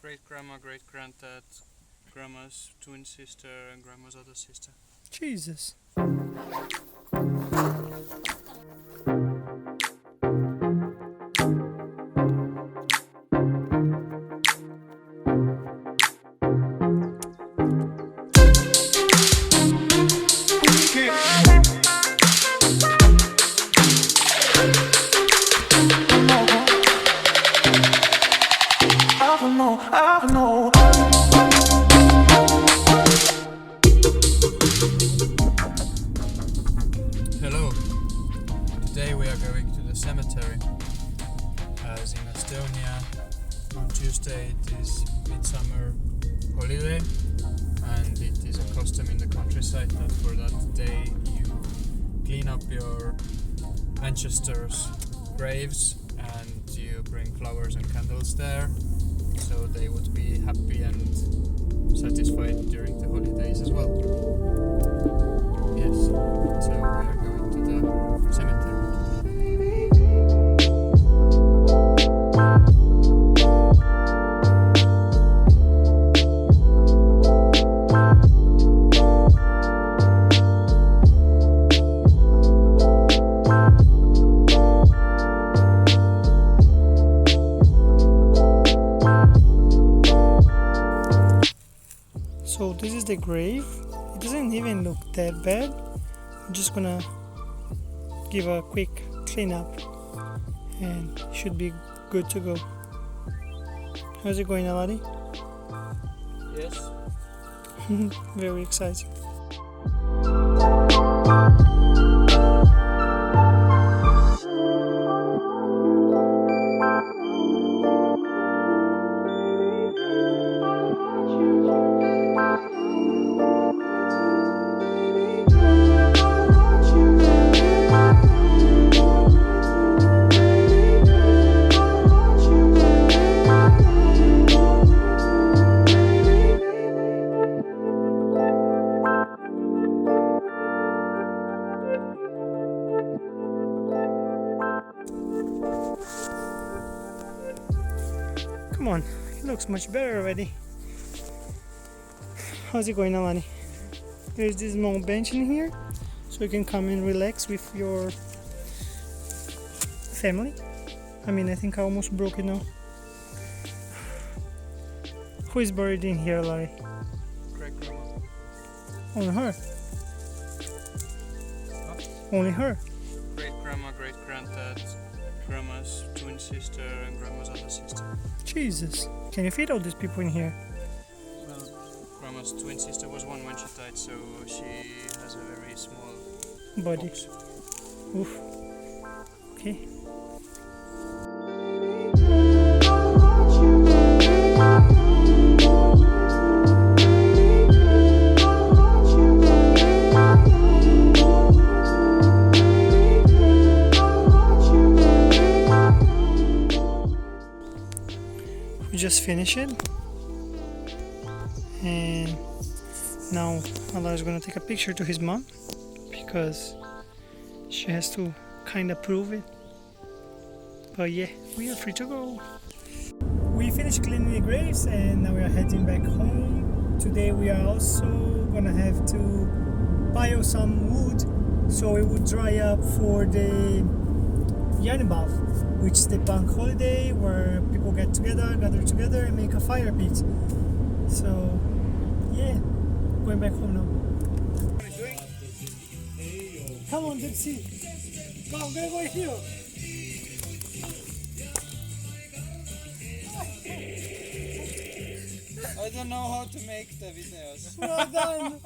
great-grandma, great-granddad, grandma's twin sister, and grandma's other sister. Jesus. I know. Hello. Today we are going to the cemetery. As in Estonia, on Tuesday it is midsummer holiday, and it is a custom in the countryside that for that day you clean up your ancestors' graves and you bring flowers and candles there, so they would be happy and satisfied during the holidays as well. Yes, so we are going to the cemetery. So this is the grave. It doesn't even look that bad. I'm just gonna give a quick cleanup and should be good to go. How's it going, Aladi? Yes. Very excited. Come on, it looks much better already. How's it going, Alani? There's this small bench in here, so you can come and relax with your family. I mean, I think I almost broke it now. Who is buried in here, Larry? Great-grandma. Only her? Huh? Only her? Great-grandma, great-granddad, grandma's twin sister, and grandma's other sister. Jesus, can you fit all these people in here? Well, grandma's twin sister was one when she died, so she has a very small Body. box. Oof. Okay. We just finished it, and now Allah is gonna take a picture to his mom because she has to kind of prove it. But yeah, we are free to go. We finished cleaning the graves and now we are heading back home. Today we are also gonna have to pile some wood so it would dry up for the Yarnbav, which is the bank holiday where people gather together and make a fire pit. So yeah, going back home now. Come on, let's see. Come on, I'm gonna go here. I don't know how to make the videos. Well done.